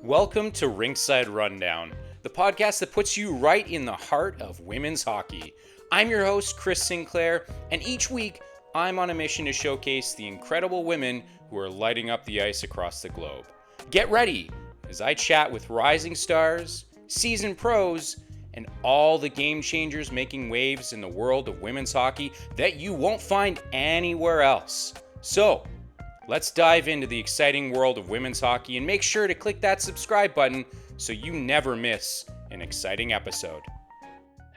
Welcome to Rinkside Rundown, the podcast that puts you right in the heart of women's hockey. I'm your host, Chris Sinclair, and each week I'm on a mission to showcase the incredible women who are lighting up the ice across the globe. Get ready as I chat with rising stars, seasoned pros, and all the game changers making waves in the world of women's hockey that you won't find anywhere else. So, let's dive into the exciting world of women's hockey and make sure to click that subscribe button so you never miss an exciting episode.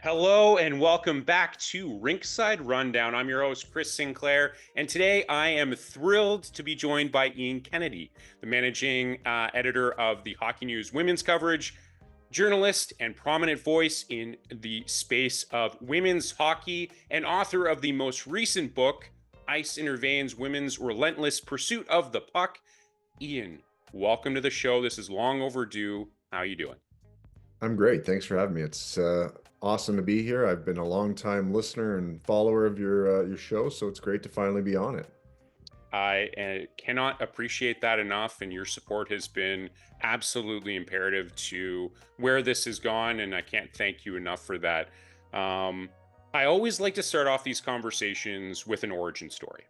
Hello and welcome back to Rinkside Rundown. I'm your host, Chris Sinclair, and today I am thrilled to be joined by Ian Kennedy, the managing editor of the Hockey News women's coverage, journalist and prominent voice in the space of women's hockey, and author of the most recent book, Ice Intervene's Women's Relentless Pursuit of the Puck. Ian, welcome to the show. This is long overdue. How are you doing? I'm great. Thanks for having me. It's awesome to be here. I've been a long-time listener and follower of your show, so it's great to finally be on it. I cannot appreciate that enough, and your support has been absolutely imperative to where this has gone, and I can't thank you enough for that. I always like to start off these conversations with an origin story.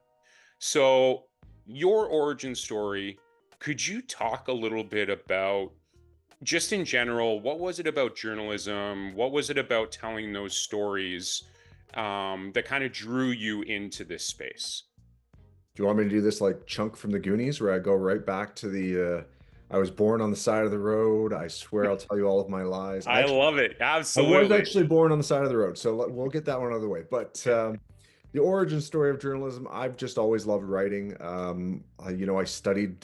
So, your origin story, could you talk a little bit about, just in general, what was it about journalism? What was it about telling those stories that kind of drew you into this space? Do you want me to do this like Chunk from the Goonies, where I go right back to the I was born on the side of the road. I swear I'll tell you all of my lies. I love it. I Absolutely. was actually born on the side of the road, so we'll get that one out of the way. But the origin story of journalism, I've just always loved writing. I studied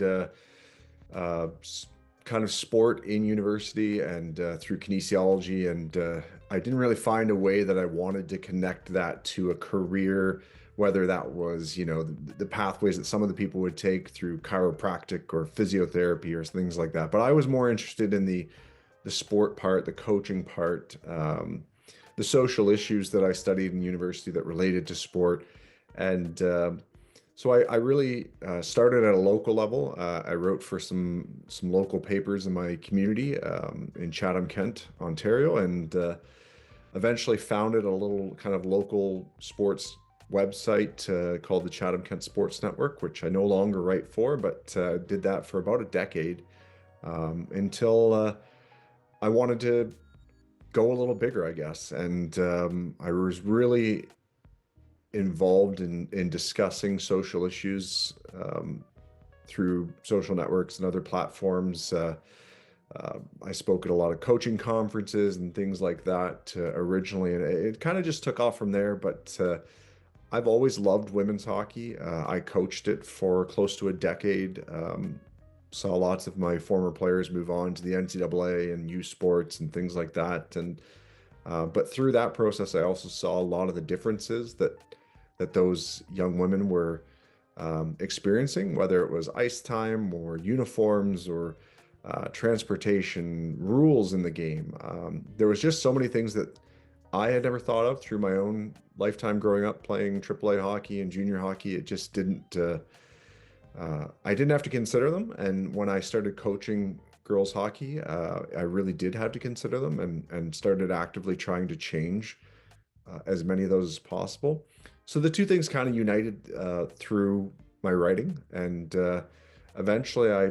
kind of sport in university and through kinesiology, and I didn't really find a way that I wanted to connect that to a career, whether that was, the pathways that some of the people would take through chiropractic or physiotherapy or things like that. But I was more interested in the sport part, the coaching part, the social issues that I studied in university that related to sport. And so I really started at a local level. I wrote for some local papers in my community in Chatham, Kent, Ontario, and eventually founded a little kind of local sports website called the Chatham Kent Sports Network, which I no longer write for, but did that for about a decade until I wanted to go a little bigger, I guess. And I was really involved in discussing social issues through social networks and other platforms. I spoke at a lot of coaching conferences and things like that originally, and it kind of just took off from there. But I've always loved women's hockey. I coached it for close to a decade. Saw lots of my former players move on to the NCAA and U Sports and things like that. And but through that process, I also saw a lot of the differences that those young women were experiencing, whether it was ice time or uniforms or transportation, rules in the game. There was just so many things that I had never thought of through my own lifetime growing up playing AAA hockey and junior hockey. It just didn't, I didn't have to consider them. And when I started coaching girls hockey, I really did have to consider them and started actively trying to change as many of those as possible. So the two things kind of united through my writing. And eventually I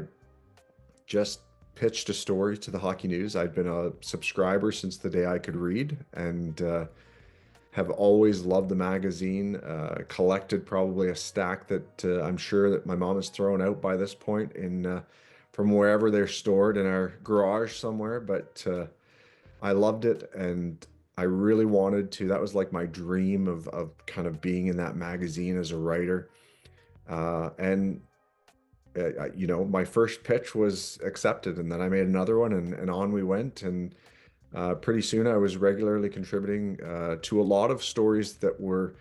just pitched a story to the Hockey News. I'd been a subscriber since the day I could read, and have always loved the magazine. Collected probably a stack that I'm sure that my mom has thrown out by this point in from wherever they're stored in our garage somewhere. But I loved it, and I really wanted to. That was like my dream of kind of being in that magazine as a writer. And my first pitch was accepted, and then I made another one, and on we went. And pretty soon I was regularly contributing to a lot of stories that were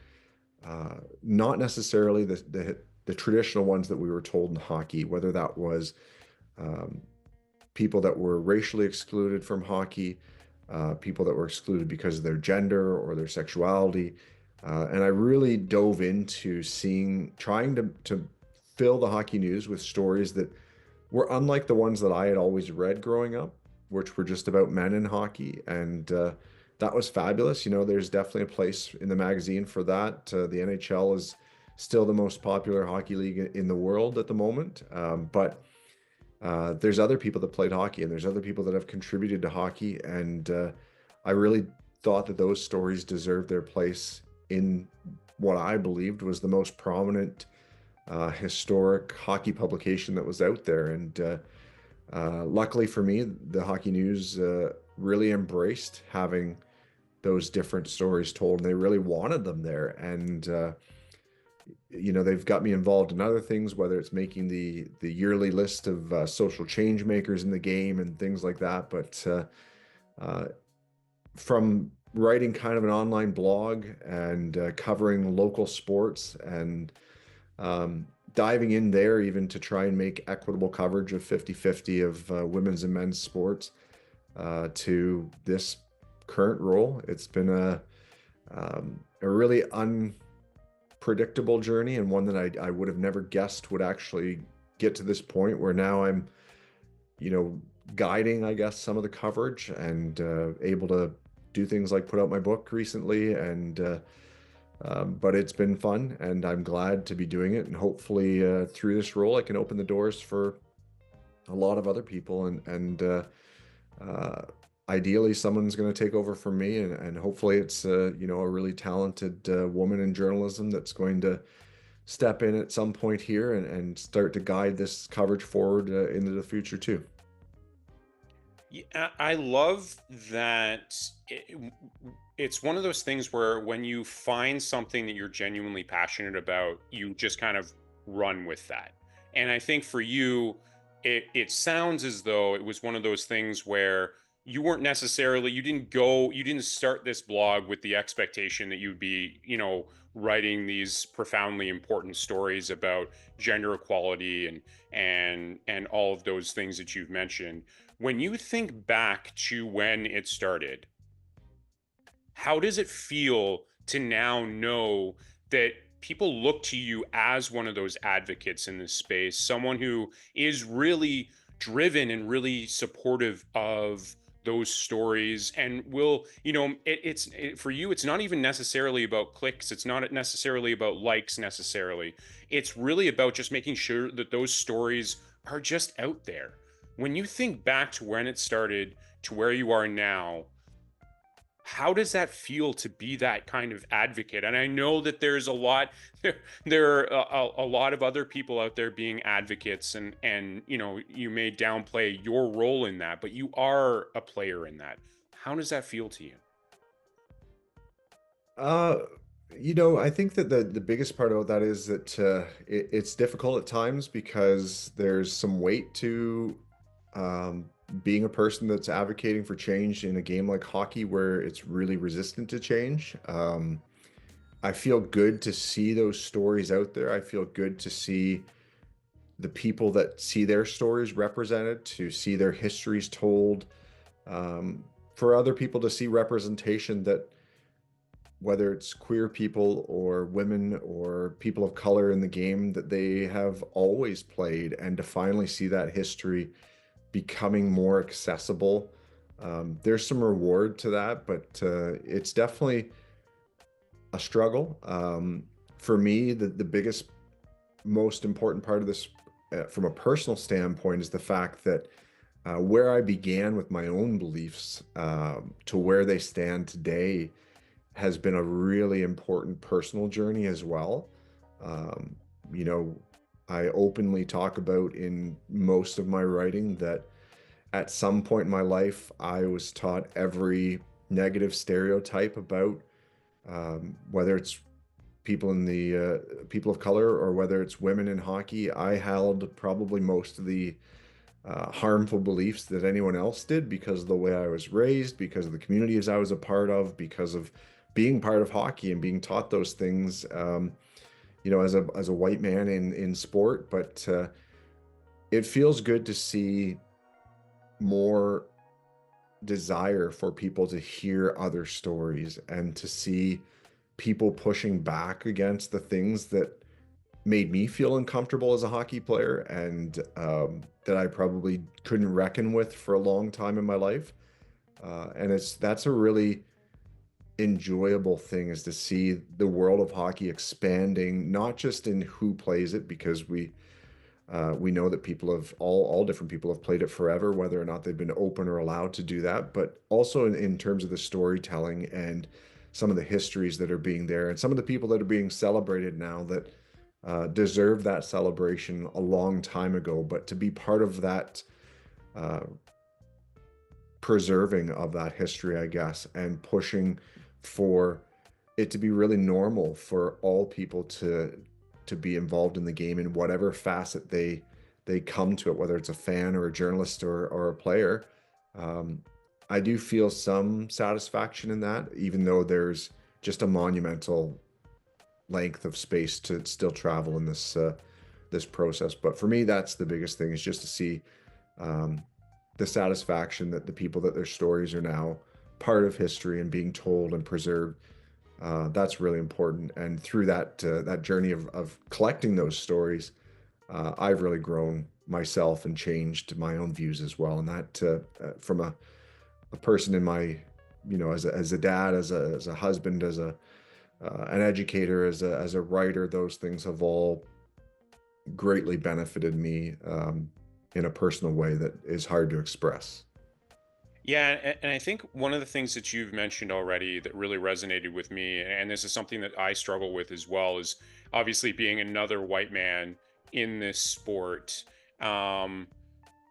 not necessarily the traditional ones that we were told in hockey, whether that was people that were racially excluded from hockey, people that were excluded because of their gender or their sexuality. And I really dove into trying to fill the Hockey News with stories that were unlike the ones that I had always read growing up, which were just about men in hockey. And that was fabulous. You know, there's definitely a place in the magazine for that. The NHL is still the most popular hockey league in the world at the moment. But there's other people that played hockey, and there's other people that have contributed to hockey. And I really thought that those stories deserved their place in what I believed was the most prominent historic hockey publication that was out there. And luckily for me, the Hockey News really embraced having those different stories told, and they really wanted them there. And you know, they've got me involved in other things, whether it's making the yearly list of social change makers in the game and things like that. But uh, from writing kind of an online blog and covering local sports and diving in there even to try and make equitable coverage of 50-50 of women's and men's sports to this current role. It's been a really unpredictable journey, and one that I would have never guessed would actually get to this point where now I'm, you know, guiding, I guess, some of the coverage and able to do things like put out my book recently. And but it's been fun, and I'm glad to be doing it. And hopefully, through this role, I can open the doors for a lot of other people. And uh, ideally, someone's going to take over from me, and hopefully, it's you know, a really talented woman in journalism that's going to step in at some point here and start to guide this coverage forward into the future too. Yeah, I love that it's one of those things where when you find something that you're genuinely passionate about, you just kind of run with that. And I think for you, it sounds as though it was one of those things where you weren't necessarily, you didn't start this blog with the expectation that you'd be, writing these profoundly important stories about gender equality and all of those things that you've mentioned. When you think back to when it started, how does it feel to now know that people look to you as one of those advocates in this space, someone who is really driven and really supportive of those stories and will, for you, it's not even necessarily about clicks. It's not necessarily about likes necessarily. It's really about just making sure that those stories are just out there. When you think back to when it started to where you are now, how does that feel to be that kind of advocate? And I know that there's a lot there are a lot of other people out there being advocates, and you may downplay your role in that, but you are a player in that. How does that feel to you? Uh, you know, I think that the biggest part about that is that it's difficult at times because there's some weight to um, being a person that's advocating for change in a game like hockey where it's really resistant to change. I feel good to see those stories out there. I feel good to see the people that see their stories represented, to see their histories told, um, for other people to see representation that whether it's queer people or women or people of color in the game that they have always played, and to finally see that history becoming more accessible. There's some reward to that, but it's definitely a struggle. For me, the biggest, most important part of this, from a personal standpoint, is the fact that where I began with my own beliefs to where they stand today has been a really important personal journey as well. Um, you know, I openly talk about in most of my writing that at some point in my life, I was taught every negative stereotype about whether it's people in the people of color or whether it's women in hockey. I held probably most of the harmful beliefs that anyone else did because of the way I was raised, because of the communities I was a part of, because of being part of hockey and being taught those things, you know, as a white man in sport. But it feels good to see more desire for people to hear other stories and to see people pushing back against the things that made me feel uncomfortable as a hockey player, and that I probably couldn't reckon with for a long time in my life. And that's a really enjoyable thing, is to see the world of hockey expanding, not just in who plays it, because we know that people of all different people have played it forever, whether or not they've been open or allowed to do that, but also in terms of the storytelling and some of the histories that are being there, and some of the people that are being celebrated now that deserve that celebration a long time ago. But to be part of that uh, preserving of that history, I guess, and pushing for it to be really normal for all people to be involved in the game in whatever facet they come to it, whether it's a fan or a journalist or a player. Um, I do feel some satisfaction in that, even though there's just a monumental length of space to still travel in this process. But for me, that's the biggest thing, is just to see um, the satisfaction that the people, that their stories are now part of history and being told and preserved. That's really important. And through that journey of collecting those stories, I've really grown myself and changed my own views as well. And that from a person in my, as a dad, as a husband, as a an educator, as a writer, those things have all greatly benefited me in a personal way that is hard to express. Yeah, and I think one of the things that you've mentioned already that really resonated with me, and this is something that I struggle with as well, is obviously being another white man in this sport. Um,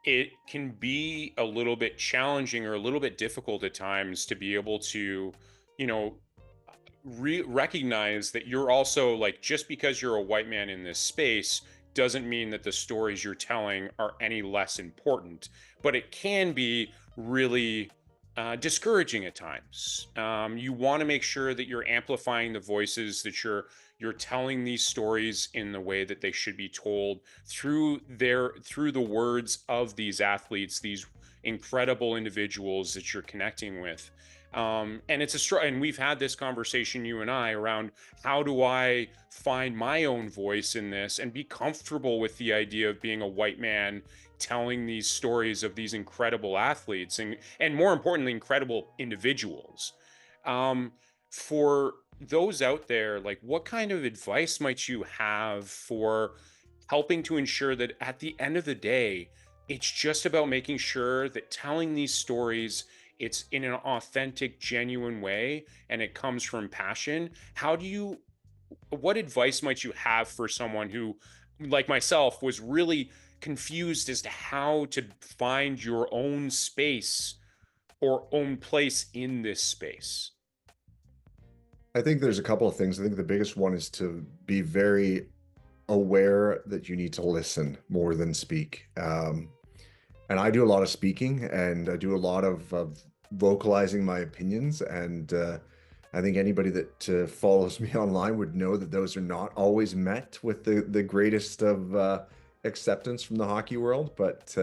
it can be a little bit challenging or a little bit difficult at times to be able to, you know, recognize that you're also like, just because you're a white man in this space doesn't mean that the stories you're telling are any less important, but it can be really discouraging at times. You want to make sure that you're amplifying the voices, that you're telling these stories in the way that they should be told, through the words of these athletes, these incredible individuals that you're connecting with. And and we've had this conversation, you and I, around how do I find my own voice in this and be comfortable with the idea of being a white man telling these stories of these incredible athletes, and more importantly, incredible individuals. um, for those out there, like, what kind of advice might you have for helping to ensure that at the end of the day, it's just about making sure that telling these stories, it's in an authentic, genuine way, and it comes from passion? How do you What advice might you have for someone who, like myself, was really confused as to how to find your own space or own place in this space? I think there's a couple of things. I think the biggest one is to be very aware that you need to listen more than speak. And I do a lot of speaking, and I do a lot of vocalizing my opinions. And I think anybody that follows me online would know that those are not always met with the greatest of acceptance from the hockey world. But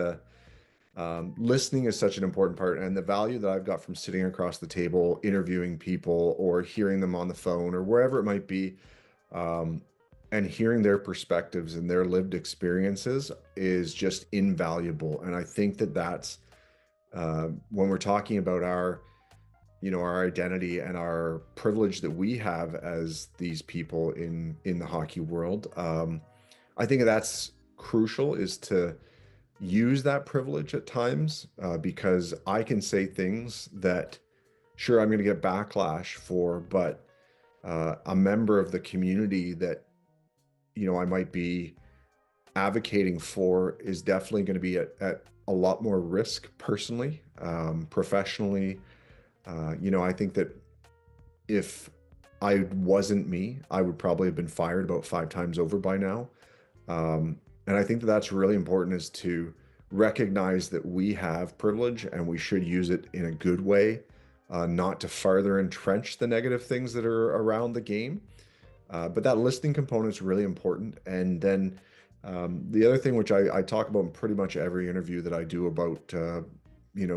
listening is such an important part, and the value that I've got from sitting across the table, interviewing people, or hearing them on the phone, or wherever it might be, um, and hearing their perspectives and their lived experiences is just invaluable. And I think that that's when we're talking about our identity and our privilege that we have as these people in the hockey world. I think that's crucial, is to use that privilege at times, because I can say things that, sure, I'm going to get backlash for, but a member of the community that I might be advocating for is definitely going to be at a lot more risk personally, professionally. I think that if I wasn't me, I would probably have been fired about 5 times over by now. And I think that that's really important, is to recognize that we have privilege and we should use it in a good way, not to further entrench the negative things that are around the game. But that listening component is really important. And then the other thing, which I talk about in pretty much every interview that I do about,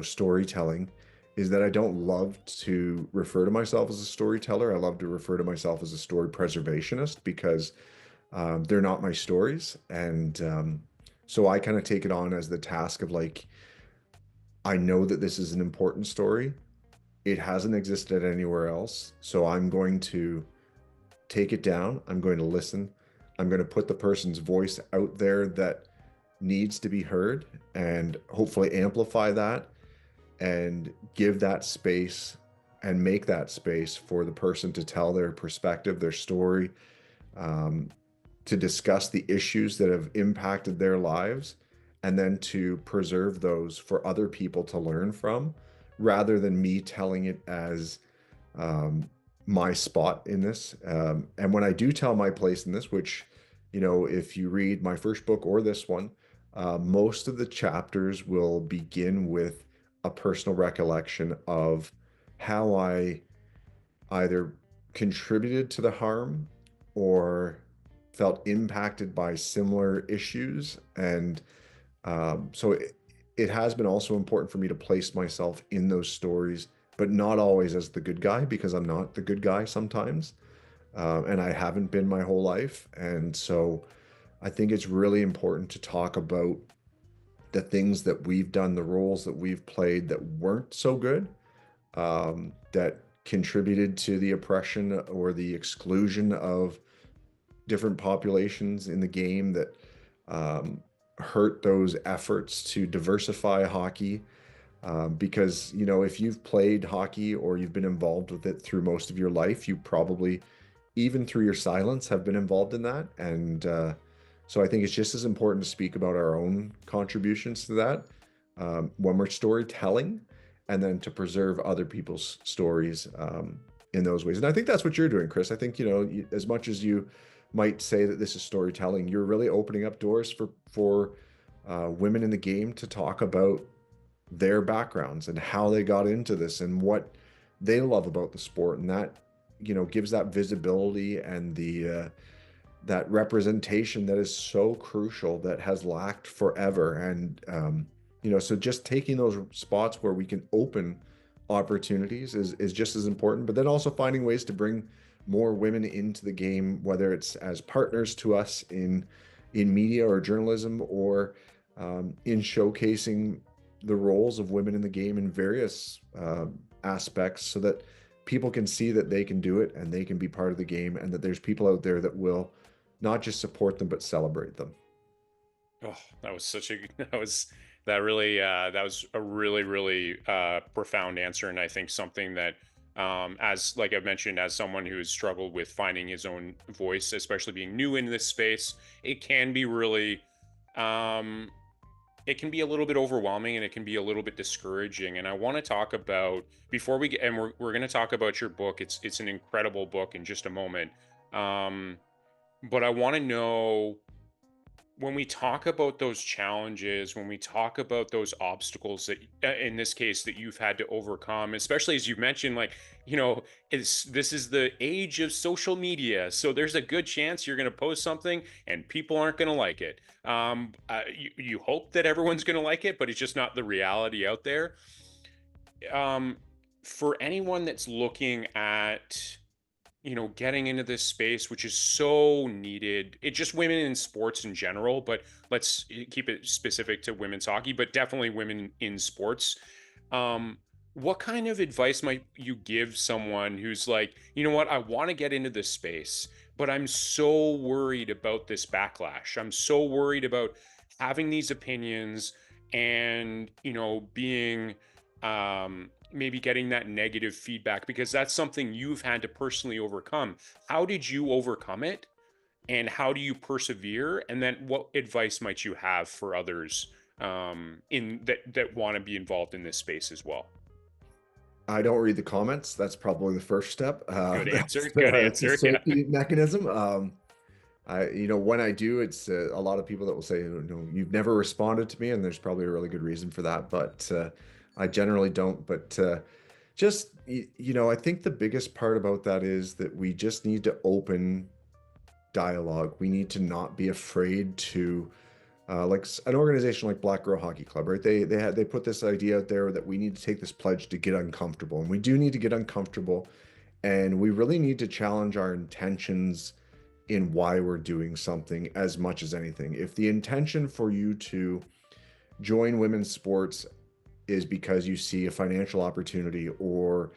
storytelling, is that I don't love to refer to myself as a storyteller. I love to refer to myself as a story preservationist, because They're not my stories. And so I kind of take it on as the task of like, I know that this is an important story. It hasn't existed anywhere else. So I'm going to take it down. I'm going to listen. I'm going to put the person's voice out there that needs to be heard and hopefully amplify that and give that space and make that space for the person to tell their perspective, their story, um, to discuss the issues that have impacted their lives, and then to preserve those for other people to learn from, rather than me telling it as um, my spot in this. And when I do tell my place in this, which, if you read my first book or this one, most of the chapters will begin with a personal recollection of how I either contributed to the harm or felt impacted by similar issues. And so it has been also important for me to place myself in those stories, but not always as the good guy, because I'm not the good guy sometimes. And I haven't been my whole life. And so I think it's really important to talk about the things that we've done, the roles that we've played that weren't so good, that contributed to the oppression or the exclusion of different populations in the game, that um, hurt those efforts to diversify hockey. Because, if you've played hockey or you've been involved with it through most of your life, you probably, even through your silence, have been involved in that. And so I think it's just as important to speak about our own contributions to that, when we're storytelling, and then to preserve other people's stories in those ways. And I think that's what you're doing, Chris. I think, as much as you might say that this is storytelling, you're really opening up doors for women in the game to talk about their backgrounds and how they got into this and what they love about the sport. And that, gives that visibility and the that representation that is so crucial, that has lacked forever. And so just taking those spots where we can open opportunities is just as important, but then also finding ways to bring more women into the game, whether it's as partners to us in media or journalism, or in showcasing the roles of women in the game in various aspects, so that people can see that they can do it and they can be part of the game, and that there's people out there that will not just support them but celebrate them. Oh, that was such a that was a really really profound answer, and I think something that, as like I've mentioned, as someone who's struggled with finding his own voice, especially being new in this space, it can be really it can be a little bit overwhelming, and it can be a little bit discouraging. And I want to talk about, before we get, and we're going to talk about your book. It's an incredible book in just a moment. Um, but I want to know, when we talk about those challenges, when we talk about those obstacles that, in this case, that you've had to overcome, especially as you mentioned, like, this is the age of social media, so there's a good chance you're going to post something and people aren't going to like it. You hope that everyone's going to like it, but it's just not the reality out there. um, for anyone that's looking at, getting into this space, which is so needed, it just women in sports in general, but let's keep it specific to women's hockey, but definitely women in sports. Um, what kind of advice might you give someone who's like, you know what, I want to get into this space, but I'm so worried about this backlash. I'm so worried about having these opinions and, being, maybe getting that negative feedback, because that's something you've had to personally overcome. How did you overcome it, and how do you persevere? And then what advice might you have for others, in that want to be involved in this space as well? I don't read the comments. That's probably the first step. Good answer. That's Good it's a answer. Yeah. safety mechanism. When I do, it's a lot of people that will say, you've never responded to me, and there's probably a really good reason for that. But I generally don't. But I think the biggest part about that is that we just need to open dialogue. We need to not be afraid to, like an organization like Black Girl Hockey Club, right? They put this idea out there that we need to take this pledge to get uncomfortable, and we do need to get uncomfortable, and we really need to challenge our intentions in why we're doing something as much as anything. If the intention for you to join women's sports is because you see a financial opportunity or,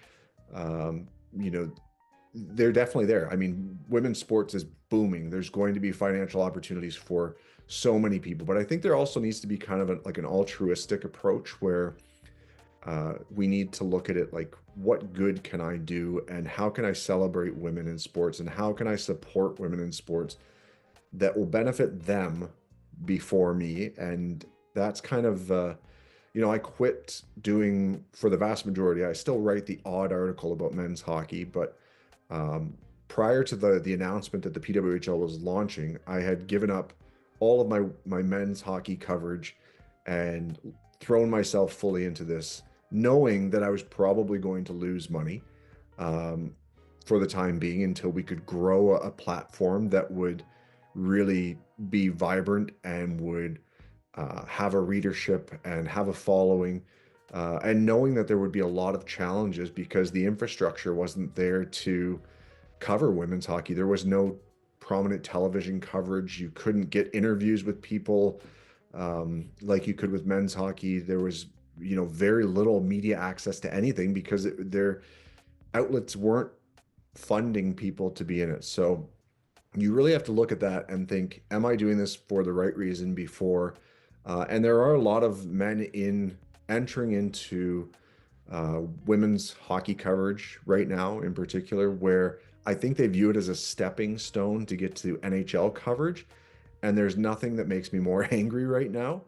um, you know, they're definitely there. I mean, women's sports is booming. There's going to be financial opportunities for so many people, but I think there also needs to be kind of like an altruistic approach where we need to look at it like, what good can I do, and how can I celebrate women in sports, and how can I support women in sports that will benefit them before me? And that's kind of, I quit doing for the vast majority. I still write the odd article about men's hockey, but um, prior to the announcement that the PWHL was launching, I had given up all of my men's hockey coverage and thrown myself fully into this, knowing that I was probably going to lose money um, for the time being until we could grow a platform that would really be vibrant and would have a readership and have a following, and knowing that there would be a lot of challenges because the infrastructure wasn't there to cover women's hockey. There was no prominent television coverage. You couldn't get interviews with people like you could with men's hockey. There was, very little media access to anything because their outlets weren't funding people to be in it. So you really have to look at that and think, am I doing this for the right reason before? And there are a lot of men in entering into women's hockey coverage right now, in particular, where I think they view it as a stepping stone to get to NHL coverage. And there's nothing that makes me more angry right now,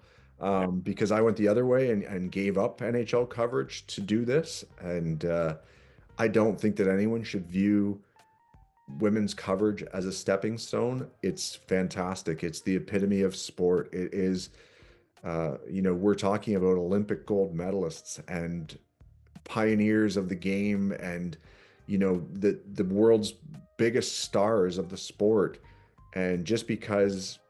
because I went the other way and gave up NHL coverage to do this. And I don't think that anyone should view women's coverage as a stepping stone. It's fantastic. It's the epitome of sport. It is, we're talking about Olympic gold medalists and pioneers of the game, and the world's biggest stars of the sport. And just because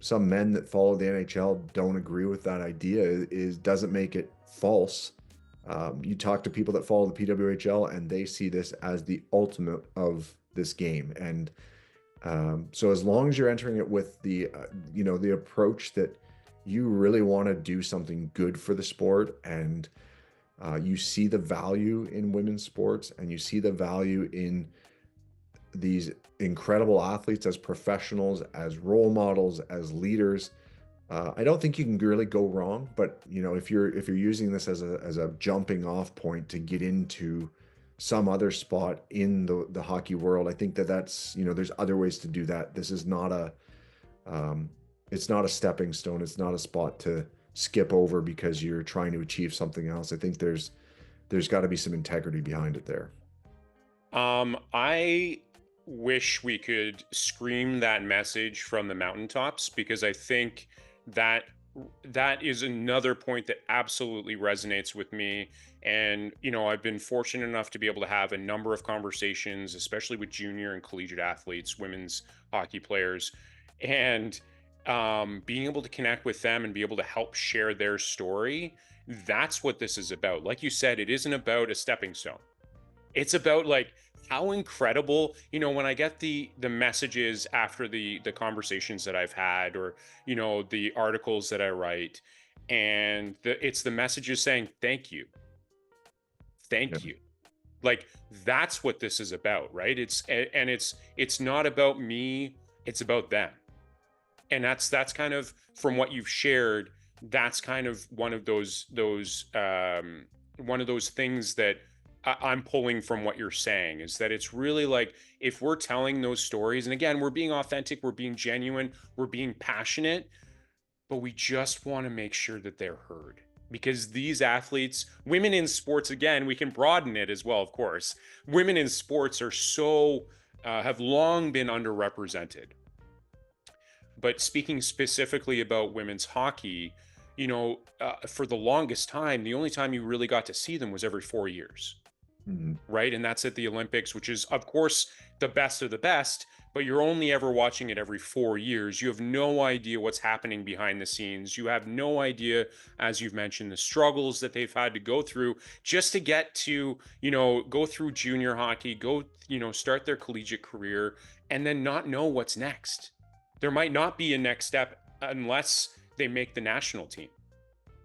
some men that follow the NHL don't agree with that idea is doesn't make it false. You talk to people that follow the PWHL and they see this as the ultimate of this game. And so as long as you're entering it with the approach that you really want to do something good for the sport, and you see the value in women's sports, and you see the value in these incredible athletes as professionals, as role models, as leaders, I don't think you can really go wrong. But if you're using this as a jumping off point to get into some other spot in the hockey world, I think that's there's other ways to do that. This is not um, it's not a stepping stone. It's not a spot to skip over because you're trying to achieve something else. I think there's got to be some integrity behind it there. I wish we could scream that message from the mountaintops, because I think that that is another point that absolutely resonates with me. And I've been fortunate enough to be able to have a number of conversations, especially with junior and collegiate athletes, women's hockey players, and being able to connect with them and be able to help share their story. That's what this is about. Like you said, it isn't about a stepping stone. It's about, like, how incredible, when I get the messages after the conversations that I've had, or the articles that I write, and it's the messages saying thank you, Yeah. thank you. Like, that's what this is about, right? And it's not about me, it's about them. And that's kind of, from what you've shared, that's kind of one of those things that I'm pulling from what you're saying, is that it's really like, if we're telling those stories, and again, we're being authentic, we're being genuine, we're being passionate, but we just want to make sure that they're heard. Because these athletes, women in sports, again, we can broaden it as well, of course. Women in sports are have long been underrepresented. But speaking specifically about women's hockey, for the longest time, the only time you really got to see them was every 4 years, Mhm. right? And that's at the Olympics, which is, of course, the best of the best, but you're only ever watching it every 4 years. You have no idea what's happening behind the scenes. You have no idea, as you've mentioned, the struggles that they've had to go through just to get to, go through junior hockey, start their collegiate career, and then not know what's next. There might not be a next step unless they make the national team,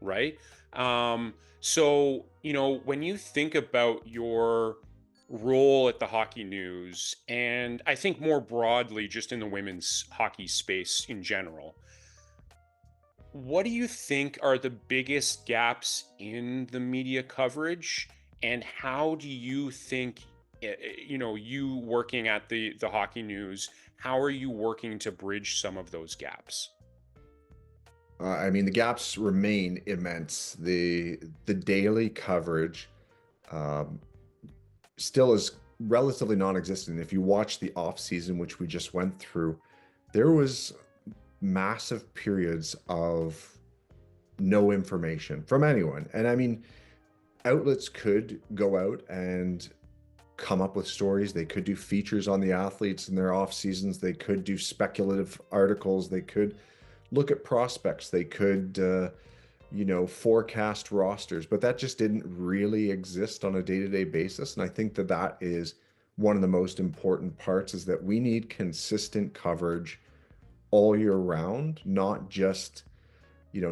right? So, when you think about your role at the Hockey News, and I think more broadly, just in the women's hockey space in general, what do you think are the biggest gaps in the media coverage, and how do you think, you working at the Hockey News, how are you working to bridge some of those gaps? I mean, the gaps remain immense. The daily coverage um, still is relatively non-existent. If you watch the off season, which we just went through, there was massive periods of no information from anyone. And I mean, outlets could go out and come up with stories. They could do features on the athletes in their off seasons. They could do speculative articles. They could look at prospects. They could, forecast rosters, but that just didn't really exist on a day-to-day basis. And I think that that is one of the most important parts is that we need consistent coverage all year round, not just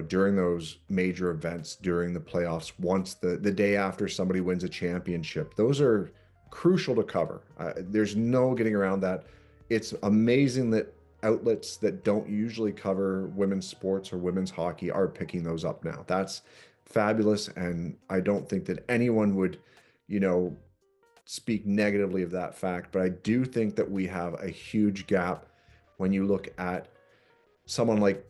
during those major events, during the playoffs, once the day after somebody wins a championship. Those are crucial to cover. There's no getting around that. It's amazing that outlets that don't usually cover women's sports or women's hockey are picking those up now. That's fabulous, and I don't think that anyone would, you know, speak negatively of that fact. But I do think that we have a huge gap when you look at someone like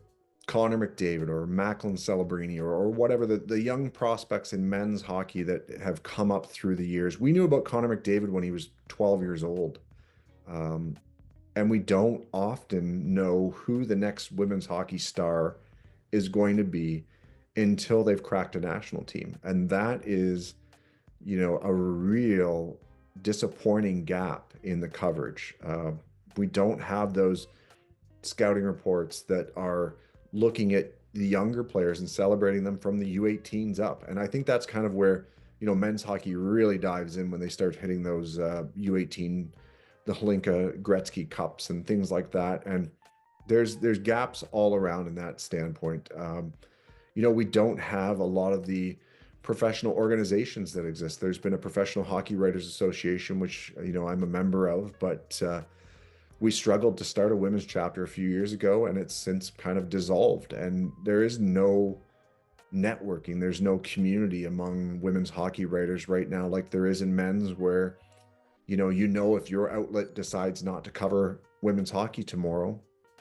Connor McDavid or Macklin Celebrini or whatever the young prospects in men's hockey that have come up through the years. We knew about Connor McDavid when he was 12 years old. Um, and we don't often know who the next women's hockey star is going to be until they've cracked a national team. And that is, a real disappointing gap in the coverage. We don't have those scouting reports that are looking at the younger players and celebrating them from the U18s up. And I think that's kind of where, men's hockey really dives in when they start hitting those U18, the Hlinka Gretzky Cups and things like that. And there's gaps all around in that standpoint. We don't have a lot of the professional organizations that exist. There's been a Professional Hockey Writers Association, which, I'm a member of, but we struggled to start a women's chapter a few years ago, and it's since kind of dissolved. And there is no networking, there's no community among women's hockey writers right now, like there is in men's, where if your outlet decides not to cover women's hockey tomorrow,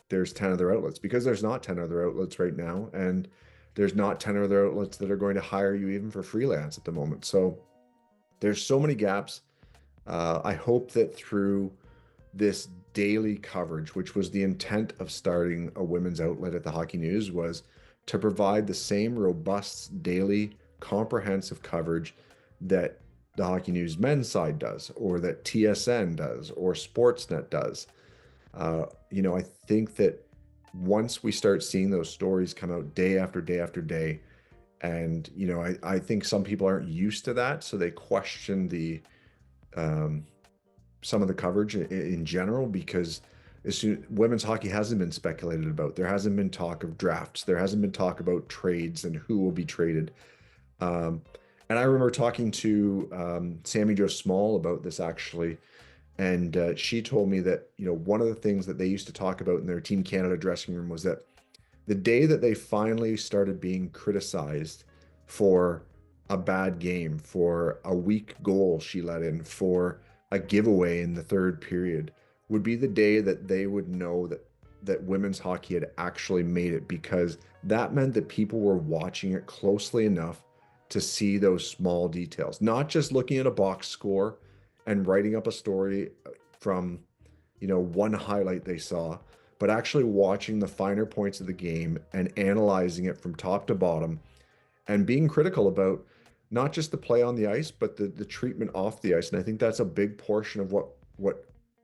there's 10 other outlets, because there's not 10 other outlets right now, and there's not 10 other outlets that are going to hire you even for freelance at the moment. So there's so many gaps. I hope that through this daily coverage, which was the intent of starting a women's outlet at the Hockey News, was to provide the same robust, daily, comprehensive coverage that the Hockey News men's side does, or that TSN does, or Sportsnet does. I think that once we start seeing those stories come out day after day after day, and I think some people aren't used to that, so they question the some of the coverage in general, because women's hockey hasn't been speculated about. There hasn't been talk of drafts. There hasn't been talk about trades and who will be traded. Um, and I remember talking to Sammy Jo Small about this, actually, and she told me that one of the things that they used to talk about in their Team Canada dressing room was that the day that they finally started being criticized for a bad game, for a weak goal she let in, for a giveaway in the third period, would be the day that they would know that women's hockey had actually made it, because that meant that people were watching it closely enough to see those small details, not just looking at a box score and writing up a story from one highlight they saw, but actually watching the finer points of the game and analyzing it from top to bottom, and being critical about not just the play on the ice, but the treatment off the ice. And I think that's a big portion of what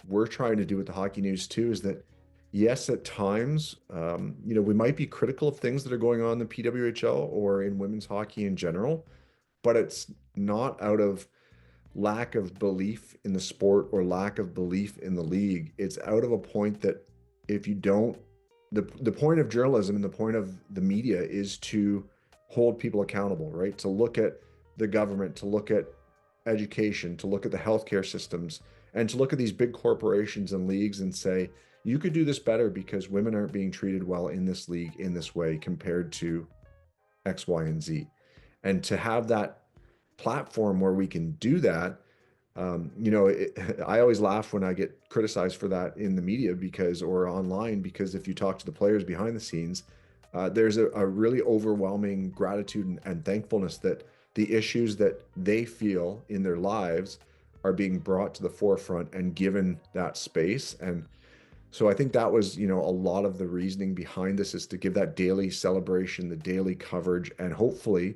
we're trying to do with the Hockey News too, is that yes, at times, we might be critical of things that are going on in the PWHL or in women's hockey in general, but it's not out of lack of belief in the sport or lack of belief in the league. It's out of a point that if you don't, the point of journalism and the point of the media is to hold people accountable, right? To look at the government, to look at education, to look at the healthcare systems, and to look at these big corporations and leagues and say, you could do this better because women aren't being treated well in this league in this way compared to X, Y, and Z. And to have that platform where we can do that, I always laugh when I get criticized for that in the media or online, because if you talk to the players behind the scenes, there's a really overwhelming gratitude and thankfulness that the issues that they feel in their lives are being brought to the forefront and given that space. And so I think that was, a lot of the reasoning behind this, is to give that daily celebration, the daily coverage, and hopefully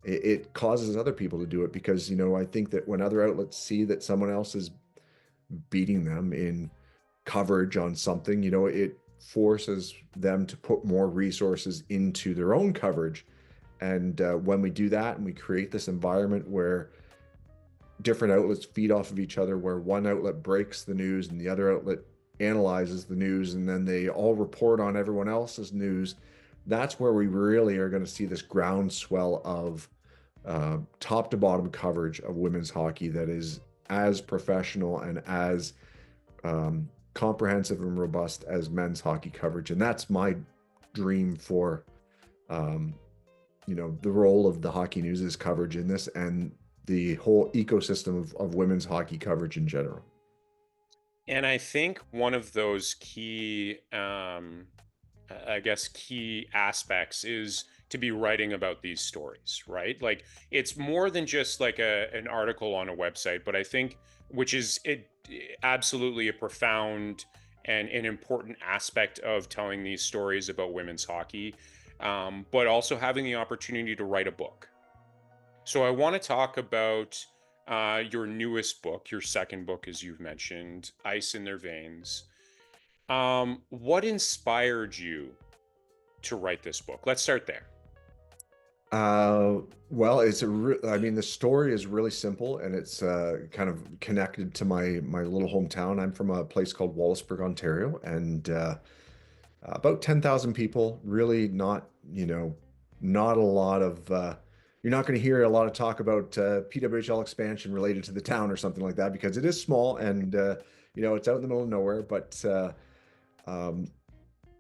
it causes other people to do it, because, I think that when other outlets see that someone else is beating them in coverage on something, it forces them to put more resources into their own coverage. And when we do that and we create this environment where different outlets feed off of each other, where one outlet breaks the news and the other outlet analyzes the news, and then they all report on everyone else's news, that's where we really are going to see this groundswell of top to bottom coverage of women's hockey that is as professional and as comprehensive and robust as men's hockey coverage. And that's my dream for the role of the Hockey News' coverage in this, and the whole ecosystem of women's hockey coverage in general. And I think one of those key, key aspects is to be writing about these stories, right? Like, it's more than just like an article on a website, but I think, which is absolutely a profound and an important aspect of telling these stories about women's hockey, but also having the opportunity to write a book. So I want to talk about your newest book, your second book, as you've mentioned, Ice in Their Veins. What inspired you to write this book? Let's start there. Well, the story is really simple, and it's kind of connected to my little hometown. I'm from a place called Wallaceburg, Ontario, and about 10,000 people. Really not a lot of, you're not going to hear a lot of talk about PWHL expansion related to the town or something like that, because it is small and, it's out in the middle of nowhere. But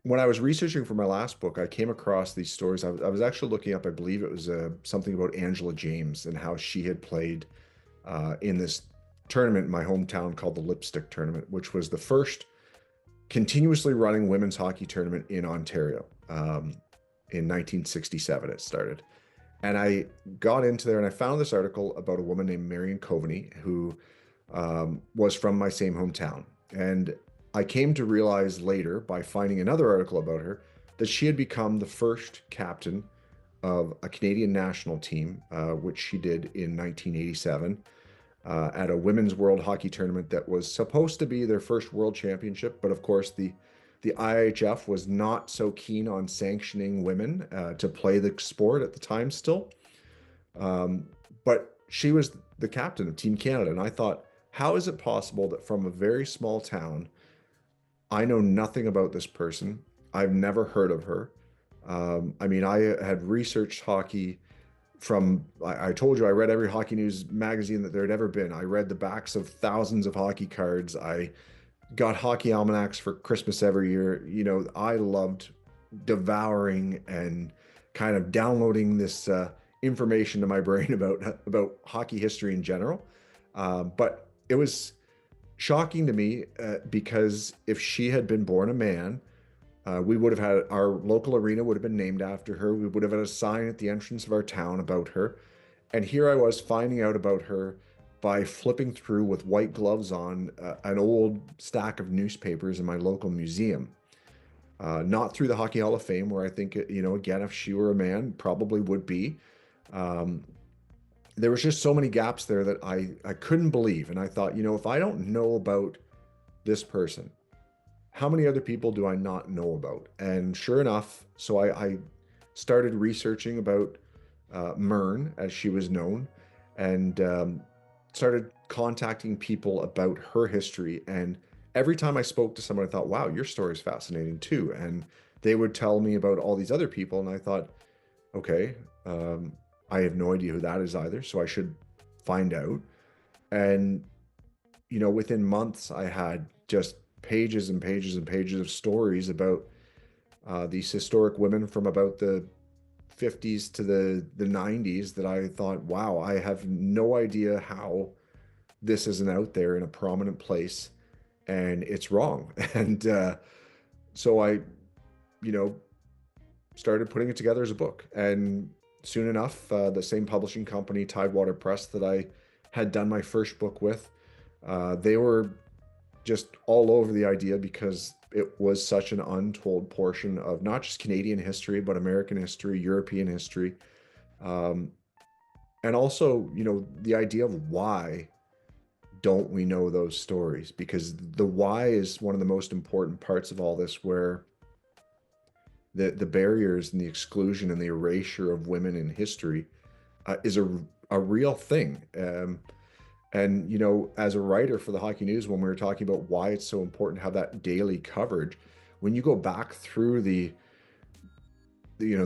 when I was researching for my last book, I came across these stories. I was actually looking up, I believe it was something about Angela James and how she had played in this tournament in my hometown called the Lipstick Tournament, which was the first continuously running women's hockey tournament in Ontario. In 1967 it started. And I got into there and I found this article about a woman named Marion Coveney, who was from my same hometown. And I came to realize later, by finding another article about her, that she had become the first captain of a Canadian national team, which she did in 1987, at a women's world hockey tournament that was supposed to be their first world championship. But of course, the IHF was not so keen on sanctioning women to play the sport at the time still. But she was the captain of Team Canada. And I thought, how is it possible that from a very small town, I know nothing about this person? I've never heard of her. I had researched hockey from, I told you, I read every Hockey News magazine that there had ever been. I read the backs of thousands of hockey cards. I got hockey almanacs for Christmas every year. I loved devouring and kind of downloading this information to my brain about hockey history in general. But it was shocking to me because if she had been born a man, we would have had, our local arena would have been named after her. We would have had a sign at the entrance of our town about her. And here I was finding out about her by flipping through with white gloves on an old stack of newspapers in my local museum. Not through the Hockey Hall of Fame, where I think, again, if she were a man, probably would be. There was just so many gaps there that I couldn't believe. And I thought, if I don't know about this person, how many other people do I not know about? And sure enough, so I started researching about Mern, as she was known. And started contacting people about her history. And every time I spoke to someone, I thought, wow, your story is fascinating too. And they would tell me about all these other people. And I thought, okay, I have no idea who that is either. So I should find out. And, within months, I had just pages and pages and pages of stories about these historic women from about the 50s to the 90s that I thought, wow, I have no idea how this isn't out there in a prominent place, and it's wrong. And so I, you know, started putting it together as a book. And soon enough, the same publishing company, Tidewater Press, that I had done my first book with, they were just all over the idea because it was such an untold portion of not just Canadian history, but American history, European history. Um, and also, the idea of why don't we know those stories? Because the why is one of the most important parts of all this, where the barriers and the exclusion and the erasure of women in history is a real thing. And, as a writer for the Hockey News, when we were talking about why it's so important to have that daily coverage, when you go back through the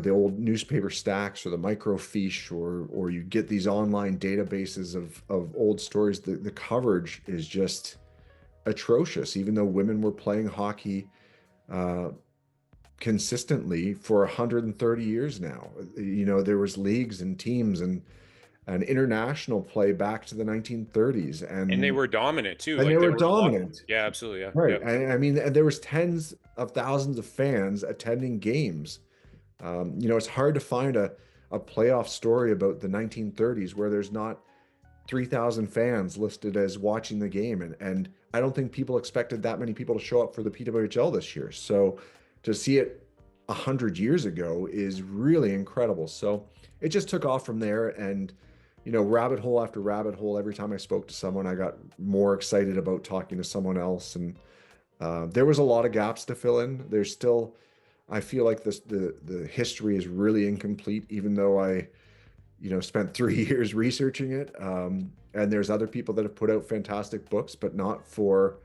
old newspaper stacks or the microfiche, or you get these online databases of old stories, the coverage is just atrocious. Even though women were playing hockey consistently for 130 years now, there was leagues and teams and international play back to the 1930s, And they were dominant too. and they Like there were were a lot. dominant. Yeah, absolutely. Yeah. Right. Yeah. I mean, and there was tens of thousands of fans attending games. It's hard to find a playoff story about the 1930s where there's not 3,000 fans listed as watching the game. And I don't think people expected that many people to show up for the PWHL this year. So to see it 100 years ago is really incredible. So it just took off from there. And, rabbit hole after rabbit hole, every time I spoke to someone, I got more excited about talking to someone else. And there was a lot of gaps to fill in. There's still, I feel like the history is really incomplete, even though I, spent 3 years researching it. And there's other people that have put out fantastic books, but not for,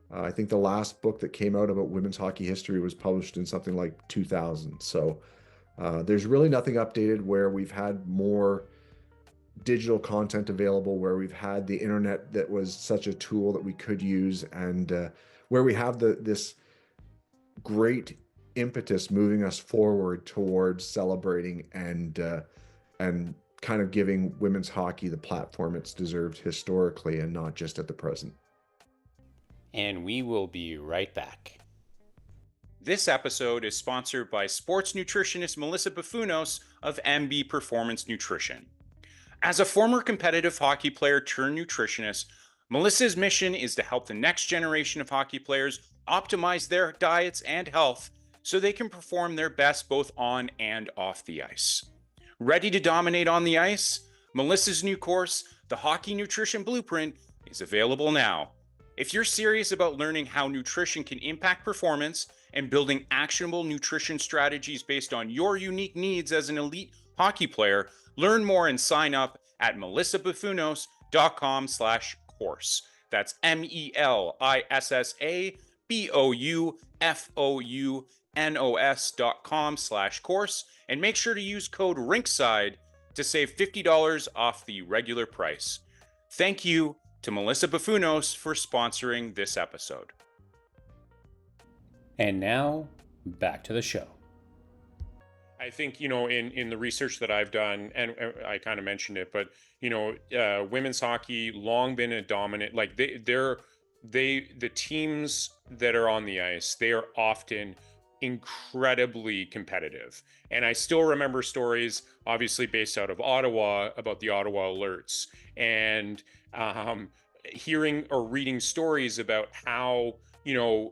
I think the last book that came out about women's hockey history was published in something like 2000. So there's really nothing updated, where we've had more digital content available, where we've had the internet that was such a tool that we could use, and where we have this great impetus moving us forward towards celebrating and kind of giving women's hockey the platform it's deserved historically, and not just at the present. And we will be right back. This episode is sponsored by sports nutritionist Melissa Buffunos of MB Performance Nutrition. As a former competitive hockey player turned nutritionist, Melissa's mission is to help the next generation of hockey players optimize their diets and health so they can perform their best both on and off the ice. Ready to dominate on the ice? Melissa's new course, The Hockey Nutrition Blueprint, is available now. If you're serious about learning how nutrition can impact performance and building actionable nutrition strategies based on your unique needs as an elite hockey player, learn more and sign up at melissabuffunos.com/course. That's melissabuffunos.com/course, and make sure to use code Rinkside to save $50 off the regular price. Thank you to Melissa Buffunos for sponsoring this episode. And now, back to the show. I think, in the research that I've done, and I kind of mentioned it, but, women's hockey long been a dominant, like the teams that are on the ice, they are often incredibly competitive. And I still remember stories, obviously based out of Ottawa, about the Ottawa Alerts, and hearing or reading stories about how,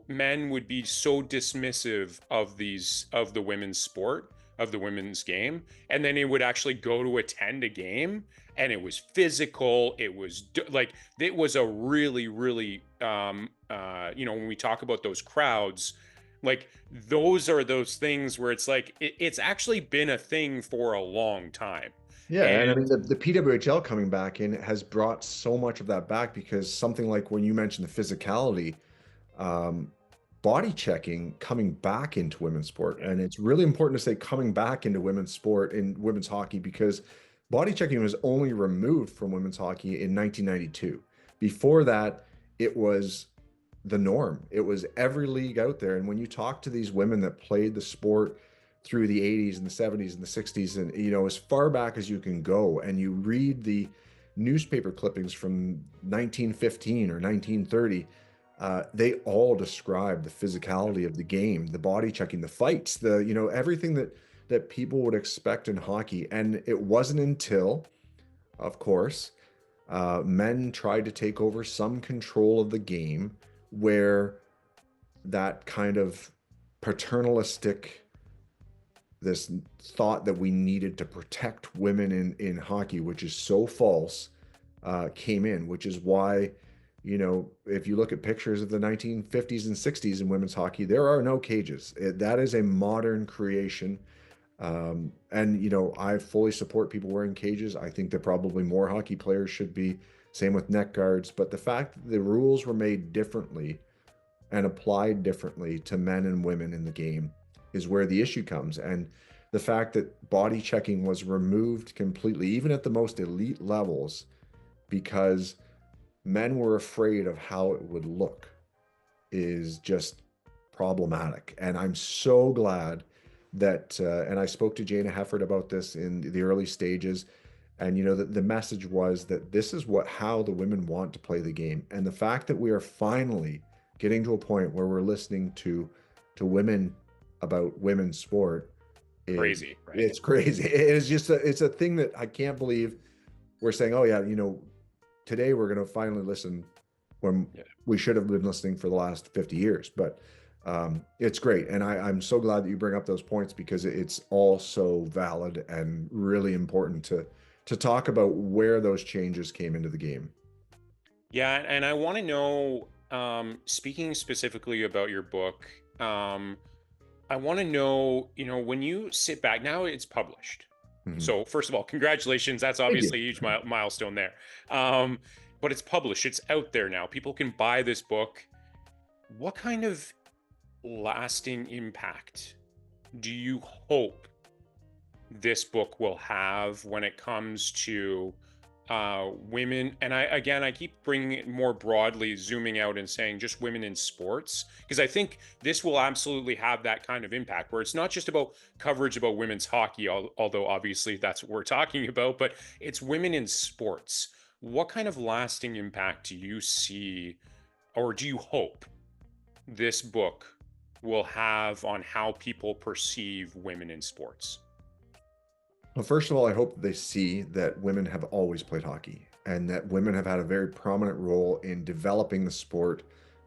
men would be so dismissive of the women's sport, of the women's game, and then it would actually go to attend a game, and it was physical. It was it was a really, really, when we talk about those crowds, like those are those things where it's like, it's actually been a thing for a long time. Yeah, and I mean the PWHL coming back in has brought so much of that back because something like when you mentioned the physicality, um, body checking coming back into women's sport. Yeah. And it's really important to say coming back into women's sport in women's hockey because body checking was only removed from women's hockey in 1992. Before that, it was the norm. It was every league out there. And when you talk to these women that played the sport through the 80s and the 70s and the 60s, and as far back as you can go, and you read the newspaper clippings from 1915 or 1930, they all describe the physicality of the game, the body checking, the fights, the everything that people would expect in hockey. And it wasn't until, of course, men tried to take over some control of the game where that kind of paternalistic, this thought that we needed to protect women in hockey, which is so false, came in, which is why, if you look at pictures of the 1950s and 60s in women's hockey, there are no cages. That is a modern creation. And, I fully support people wearing cages. I think that probably more hockey players should be, same with neck guards. But the fact that the rules were made differently and applied differently to men and women in the game is where the issue comes. And the fact that body checking was removed completely, even at the most elite levels, because men were afraid of how it would look, is just problematic. And I'm so glad that, and I spoke to Jana Hefford about this in the early stages, and the message was that this is how the women want to play the game. And the fact that we are finally getting to a point where we're listening to women about women's sport Crazy, right? it's crazy. It is just it's a thing that I can't believe we're saying, oh yeah, today we're going to finally listen when we should have been listening for the last 50 years. But it's great. And I'm so glad that you bring up those points because it's all so valid and really important to talk about where those changes came into the game. Yeah, and I want to know, speaking specifically about your book, I want to know, when you sit back, now it's published. Mhm. So first of all, congratulations. That's Thank you. obviously a huge milestone there. But it's published. It's out there now. People can buy this book. What kind of lasting impact do you hope this book will have when it comes to women? And I keep bringing it more broadly, zooming out and saying just women in sports, because I think this will absolutely have that kind of impact where it's not just about coverage about women's hockey, although obviously that's what we're talking about, but it's women in sports. What kind of lasting impact do you see, or do you hope this book will have on how people perceive women in sports? Well, first of all, I hope that they see that women have always played hockey and that women have had a very prominent role in developing the sport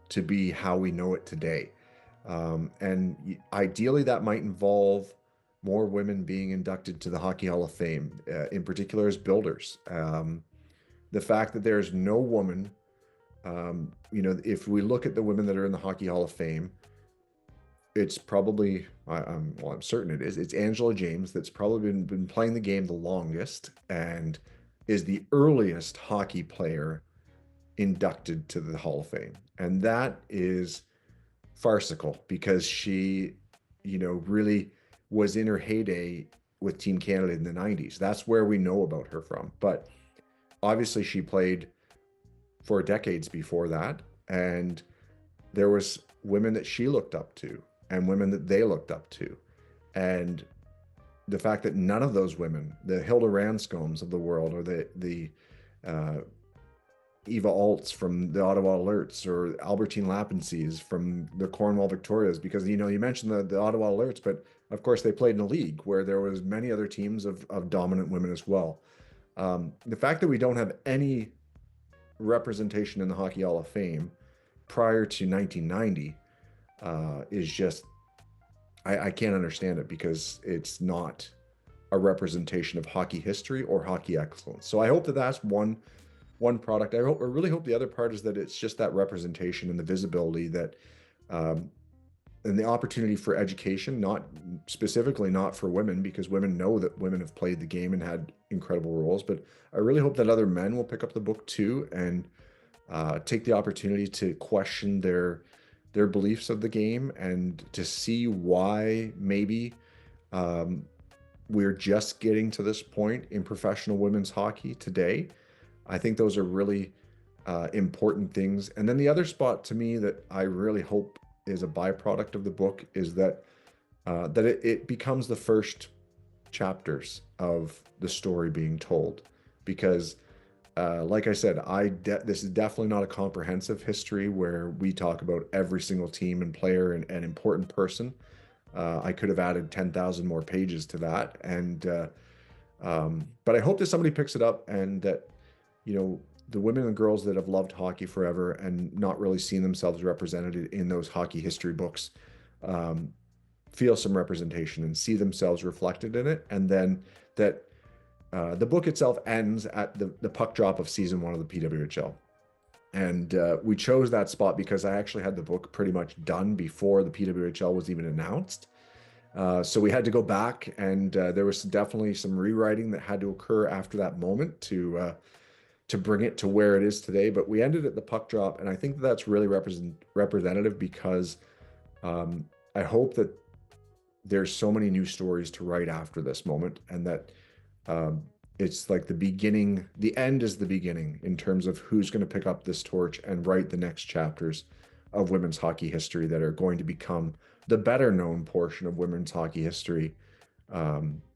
to be how we know it today. And ideally, that might involve more women being inducted to the Hockey Hall of Fame, in particular as builders. The fact that there's no woman, if we look at the women that are in the Hockey Hall of Fame, it's probably, I'm certain it is. It's Angela James that's probably been playing the game the longest and is the earliest hockey player inducted to the Hall of Fame. And that is farcical because she, really was in her heyday with Team Canada in the 90s. That's where we know about her from. But obviously she played for decades before that. And there was women that she looked up to and women that they looked up to. And the fact that none of those women, the Hilda Ranscombs of the world, or the Eva Alts from the Ottawa Alerts, or Albertine Lappensees from the Cornwall Victorias, because you mentioned the Ottawa Alerts, but of course they played in a league where there was many other teams of dominant women as well. The fact that we don't have any representation in the Hockey Hall of Fame prior to 1990 is just, I can't understand it because it's not a representation of hockey history or hockey excellence. So I hope that that's one product. I really hope the other part is that it's just that representation and the visibility that and the opportunity for education, not specifically not for women, because women know that women have played the game and had incredible roles, but I really hope that other men will pick up the book too and take the opportunity to question their beliefs of the game and to see why maybe um, we're just getting to this point in professional women's hockey today. I think those are really important things. And then the other spot to me that I really hope is a byproduct of the book is that it becomes the first chapters of the story being told, because like I said, this is definitely not a comprehensive history where we talk about every single team and player and important person. I could have added 10,000 more pages to that, and but I hope that somebody picks it up and that, you know, the women and girls that have loved hockey forever and not really seen themselves represented in those hockey history books um, feel some representation and see themselves reflected in it. And then that the book itself ends at the puck drop of season 1 of the PWHL. And we chose that spot because I actually had the book pretty much done before the PWHL was even announced. So we had to go back, and there was definitely some rewriting that had to occur after that moment to bring it to where it is today. But we ended at the puck drop, and I think that's really representative because I hope that there's so many new stories to write after this moment, and that it's like the beginning, the end is the beginning in terms of who's going to pick up this torch and write the next chapters of women's hockey history that are going to become the better known portion of women's hockey history,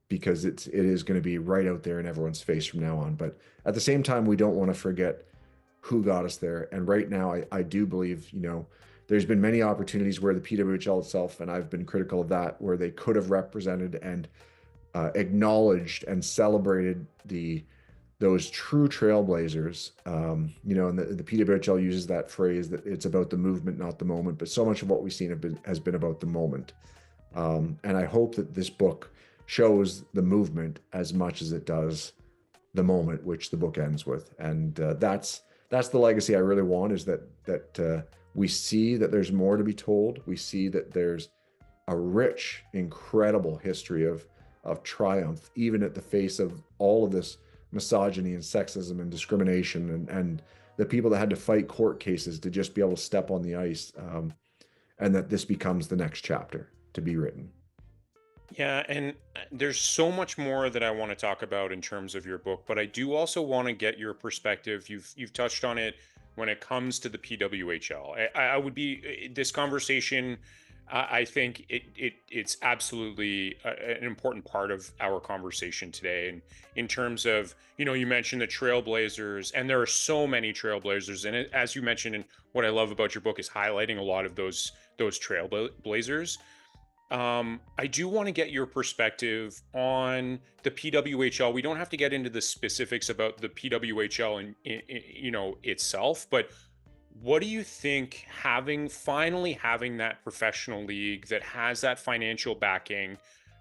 because it is going to be right out there in everyone's face from now on. But at the same time, we don't want to forget who got us there. And right now, I do believe, you know, there's been many opportunities where the PWHL itself, and I've been critical of that, where they could have represented and acknowledged and celebrated those true trailblazers. You know, and the PWHL uses that phrase that it's about the movement, not the moment. But so much of what we've seen has been about the moment. And I hope that this book shows the movement as much as it does the moment, which the book ends with. And that's the legacy I really want, is that we see that there's more to be told. We see that there's a rich, incredible history of triumph, even at the face of all of this misogyny and sexism and discrimination, and the people that had to fight court cases to just be able to step on the ice, and that this becomes the next chapter to be written. Yeah, and there's so much more that I want to talk about in terms of your book, but I do also want to get your perspective. You've touched on it when it comes to the PWHL. I would be this conversation. I think it's absolutely an important part of our conversation today. And in terms of, you know, you mentioned the Trailblazers, and there are so many Trailblazers in it. As you mentioned, and what I love about your book is highlighting a lot of those Trailblazers. I do want to get your perspective on the PWHL. We don't have to get into the specifics about the PWHL and you know, itself, but what do you think finally having that professional league that has that financial backing?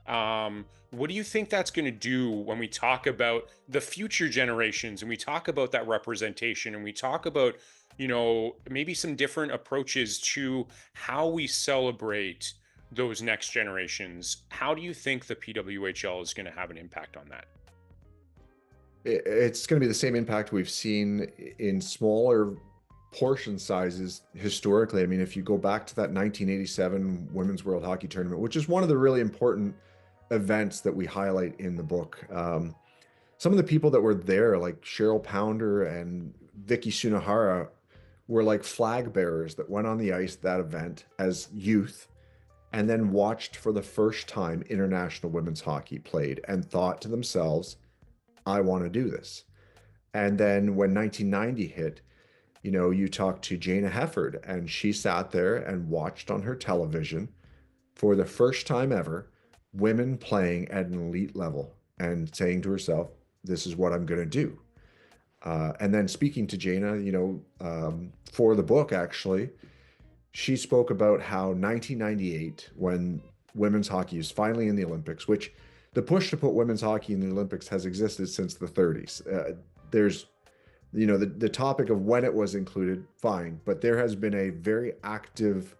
What do you think that's going to do when we talk about the future generations and we talk about that representation and we talk about, you know, maybe some different approaches to how we celebrate those next generations? How do you think the PWHL is going to have an impact on that? It's going to be the same impact we've seen in smaller portion sizes historically. I mean, if you go back to that 1987 Women's World Hockey Tournament, which is one of the really important events that we highlight in the book, some of the people that were there, like Cheryl Pounder and Vicky Sunahara, were like flag bearers that went on the ice that event as youth, and then watched for the first time international women's hockey played and thought to themselves, I want to do this. And then when 1990 hit, you know, you talked to Jana Hefford, and she sat there and watched on her television for the first time ever women playing at an elite level and saying to herself, this is what I'm going to do. And then speaking to Jana, you know, for the book, actually, she spoke about how 1998, when women's hockey is finally in the Olympics, which the push to put women's hockey in the Olympics has existed since the 30s. There's, you know, the topic of when it was included, fine, but there has been a very active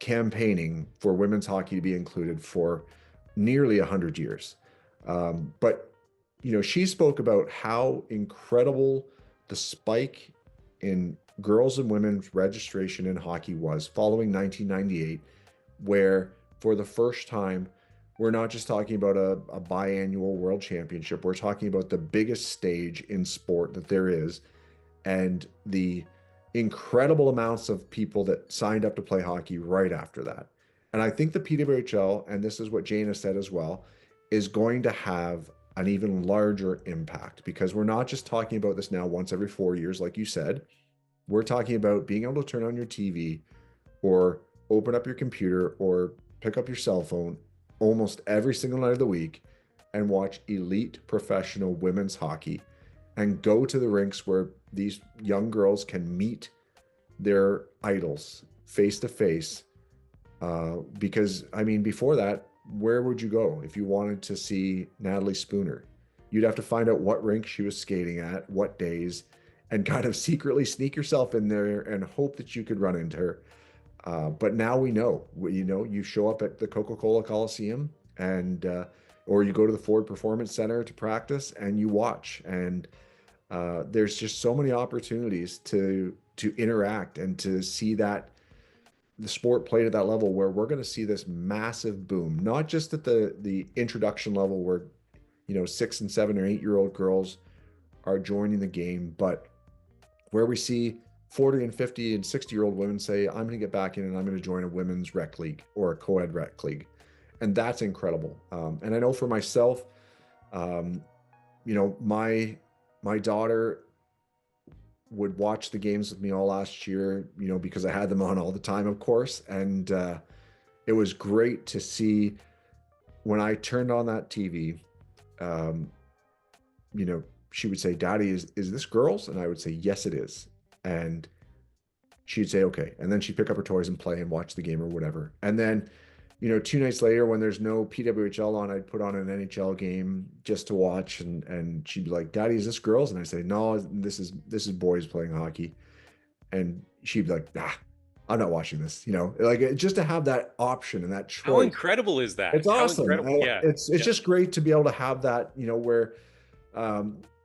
campaigning for women's hockey to be included for nearly 100 years. But, she spoke about how incredible the spike in girls and women's registration in hockey was following 1998, where for the first time, we're not just talking about a biannual world championship. We're talking about the biggest stage in sport that there is, and the incredible amounts of people that signed up to play hockey right after that. And I think the PWHL, and this is what Jana said as well, is going to have an even larger impact, because we're not just talking about this now once every 4 years, like you said. We're talking about being able to turn on your TV or open up your computer or pick up your cell phone almost every single night of the week and watch elite professional women's hockey, and go to the rinks where these young girls can meet their idols face to face. Because, I mean, before that, where would you go if you wanted to see Natalie Spooner? You'd have to find out what rink she was skating at, what days, and kind of secretly sneak yourself in there and hope that you could run into her. But now we know, you show up at the Coca-Cola Coliseum, and or you go to the Ford Performance Center to practice and you watch. And there's just so many opportunities to interact and to see that the sport played at that level, where we're going to see this massive boom, not just at the introduction level where 6 and 7 or 8-year-old girls are joining the game, but where we see 40 and 50 and 60-year-old women say, I'm going to get back in and I'm going to join a women's rec league or a co-ed rec league. And that's incredible. And I know for myself, my daughter would watch the games with me all last year, because I had them on all the time, of course. And it was great to see when I turned on that TV, she would say, Daddy, is this girls? And I would say, yes, it is. And she'd say, okay. And then she'd pick up her toys and play and watch the game or whatever. And then, 2 nights later, when there's no PWHL on, I'd put on an NHL game just to watch. And she'd be like, Daddy, is this girls? And I say, no, this is boys playing hockey. And she'd be like, I'm not watching this, like, just to have that option and that choice. How incredible is that? It's awesome. Yeah. It's just great to be able to have that, where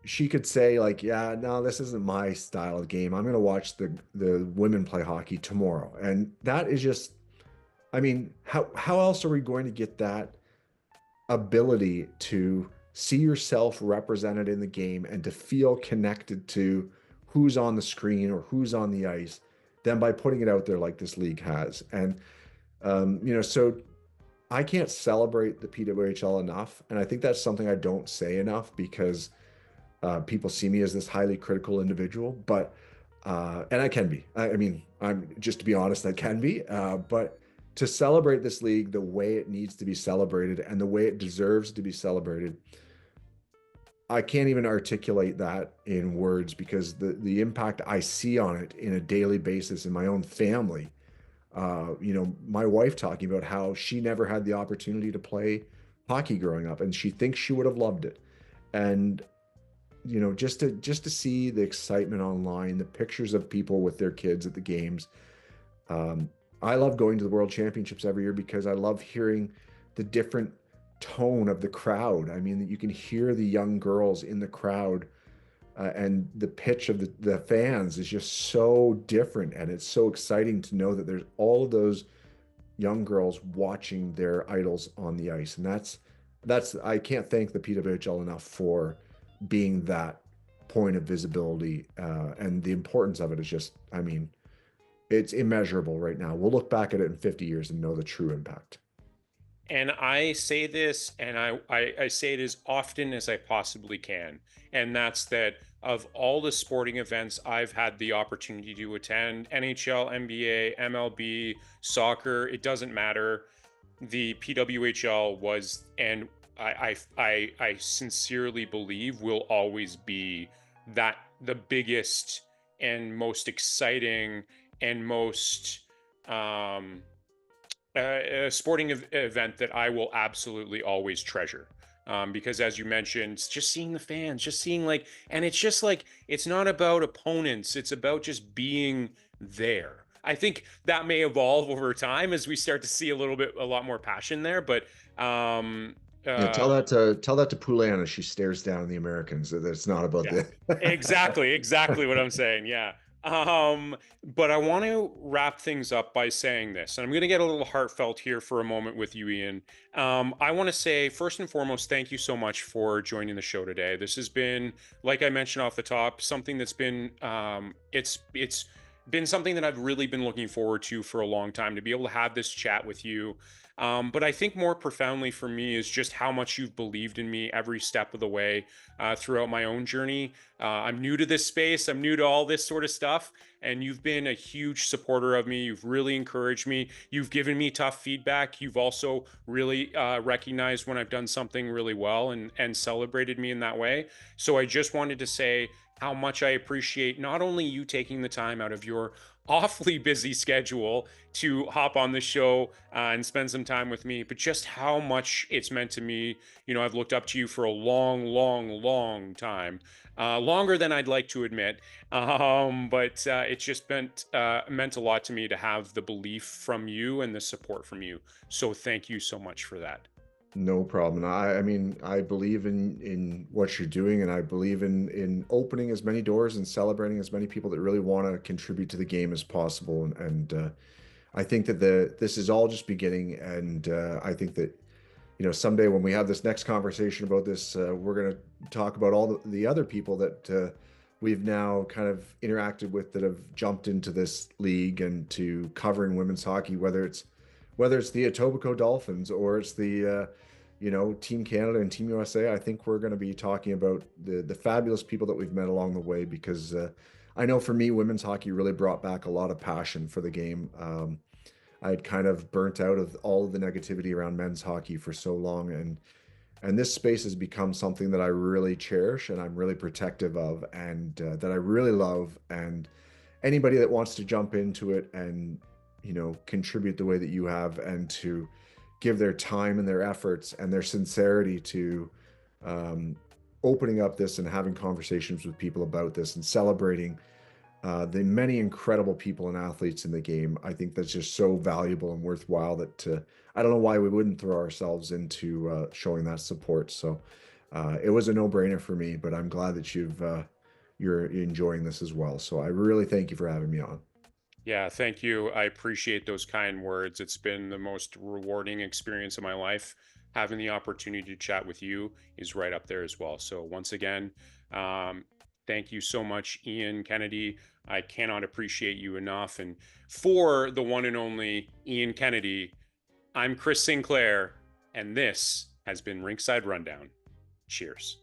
she could say, like, yeah, no, this isn't my style of game. I'm going to watch the women play hockey tomorrow. And that is just, I mean, how else are we going to get that ability to see yourself represented in the game and to feel connected to who's on the screen or who's on the ice than by putting it out there like this league has? And, so I can't celebrate the PWHL enough. And I think that's something I don't say enough, because people see me as this highly critical individual, but, and I can be, I mean, I'm just, to be honest, I can be, but to celebrate this league the way it needs to be celebrated and the way it deserves to be celebrated, I can't even articulate that in words, because the impact I see on it in a daily basis in my own family. My wife talking about how she never had the opportunity to play hockey growing up, and she thinks she would have loved it. And just to see the excitement online, the pictures of people with their kids at the games. I love going to the World Championships every year because I love hearing the different tone of the crowd. I mean, you can hear the young girls in the crowd, and the pitch of the fans is just so different. And it's so exciting to know that there's all of those young girls watching their idols on the ice. And that's I can't thank the PWHL enough for being that point of visibility, and the importance of it is just, I mean, it's immeasurable right now. We'll look back at it in 50 years and know the true impact. And I say this, and I say it as often as I possibly can. And that's that of all the sporting events I've had the opportunity to attend, NHL, NBA, MLB, soccer, it doesn't matter. The PWHL was, and I sincerely believe will always be that the biggest and most exciting and most sporting event that I will absolutely always treasure. Because as you mentioned, just seeing the fans, just seeing and it's just it's not about opponents, it's about just being there. I think that may evolve over time as we start to see a lot more passion there. But um, Yeah, uh, tell that to Poulan as she stares down the Americans that it's not about yeah, the exactly what I'm saying. Yeah. But I want to wrap things up by saying this, and I'm going to get a little heartfelt here for a moment with you, Ian. I want to say, first and foremost, thank you so much for joining the show today. This has been, like I mentioned off the top, something that's been, it's been something that I've really been looking forward to for a long time, to be able to have this chat with you. But I think more profoundly for me is just how much you've believed in me every step of the way throughout my own journey. I'm new to this space. I'm new to all this sort of stuff. And you've been a huge supporter of me. You've really encouraged me. You've given me tough feedback. You've also really recognized when I've done something really well and celebrated me in that way. So I just wanted to say how much I appreciate not only you taking the time out of your awfully busy schedule to hop on the show and spend some time with me, but just how much it's meant to me. You know, I've looked up to you for a long, long, long time, longer than I'd like to admit. But it's just meant a lot to me to have the belief from you and the support from you. So thank you so much for that. No problem. I mean, I believe in what you're doing, and I believe in opening as many doors and celebrating as many people that really want to contribute to the game as possible. And I think that this is all just beginning, and I think that someday when we have this next conversation about this, we're going to talk about all the other people that we've now kind of interacted with that have jumped into this league and to covering women's hockey, whether it's the Etobicoke Dolphins or it's the Team Canada and Team USA. I think we're going to be talking about the fabulous people that we've met along the way, because I know for me, women's hockey really brought back a lot of passion for the game. I'd kind of burnt out of all of the negativity around men's hockey for so long, and this space has become something that I really cherish and I'm really protective of, and that I really love. And anybody that wants to jump into it and contribute the way that you have, and to give their time and their efforts and their sincerity to opening up this and having conversations with people about this and celebrating the many incredible people and athletes in the game. I think that's just so valuable and worthwhile that I don't know why we wouldn't throw ourselves into showing that support. So it was a no-brainer for me, but I'm glad that you're enjoying this as well. So I really thank you for having me on. Yeah, thank you. I appreciate those kind words. It's been the most rewarding experience of my life. Having the opportunity to chat with you is right up there as well. So, once again, um, thank you so much, Ian Kennedy. I cannot appreciate you enough. And for the one and only Ian Kennedy, I'm Chris Sinclair, and this has been Rinkside Rundown. Cheers.